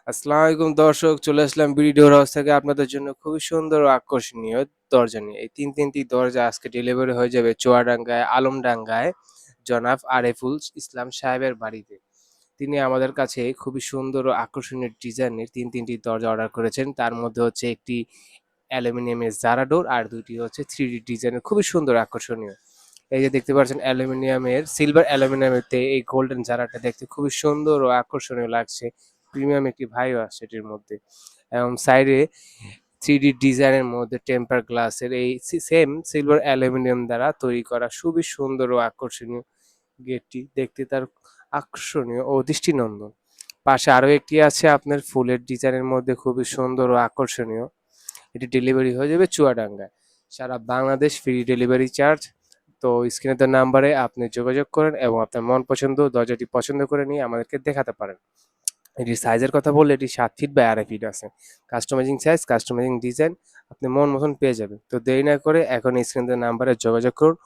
আসসালামু আলাইকুম দর্শক, চলে আসলাম বিডি ডোর হাউস থেকে আপনাদের জন্য খুবই সুন্দর ও আকর্ষণীয় দরজা নিয়ে। এই তিনটি দরজা আজকে ডেলিভারি হয়ে যাবে চুয়াডাঙ্গায়, আলমডাঙ্গায় জনাব আরেফুল ইসলাম সাহেবের বাড়িতে। তিনি আমাদের কাছে খুবই সুন্দর ও আকর্ষণীয় ডিজাইনের তিনটি দরজা অর্ডার করেছেন। তার মধ্যে হচ্ছে একটি অ্যালুমিনিয়ামের জারা ডোর আর দুইটি হচ্ছে 3D ডিজাইনের খুবই সুন্দর আকর্ষণীয়। এই যে দেখতে পাচ্ছেন অ্যালুমিনিয়ামের সিলভার অ্যালুমিনিয়ামেতে এই গোল্ডেন জারাটা দেখতে খুবই সুন্দর ও আকর্ষণীয় লাগছে। প্রিমিয়াম একটি ভাইও আছে এটির মধ্যে, এবং সাইডে 3D ডিজাইনের মধ্যে টেম্পার গ্লাসের এই সেম সিলভার অ্যালুমিনিয়াম দ্বারা তৈরি করা খুবই সুন্দর ও আকর্ষণীয় গেটটি দেখতে তার আকর্ষণীয় ও দৃষ্টিনন্দন। পাশে আরো একটি আছে আপনার ফুলের ডিজাইনের মধ্যে খুবই সুন্দর ও আকর্ষণীয়। এটি ডেলিভারি হয়ে যাবে চুয়াডাঙ্গায়। সারা বাংলাদেশ ফ্রি ডেলিভারি চার্জ। তো স্ক্রিনে দেওয়া নাম্বারে আপনি যোগাযোগ করেন এবং আপনার মন পছন্দ দরজাটি পছন্দ করে নিয়ে আমাদেরকে দেখাতে পারেন। এটির সাইজের কথা বললে এটি 7 ফিট বাই 2.5 ফিট আছে। কাস্টমাইজিং সাইজ, কাস্টমাইজিং ডিজাইন আপনি মন মতন পেয়ে যাবেন। তো দেরি না করে এখন স্ক্রিনে দেওয়া নাম্বারে যোগাযোগ করুন।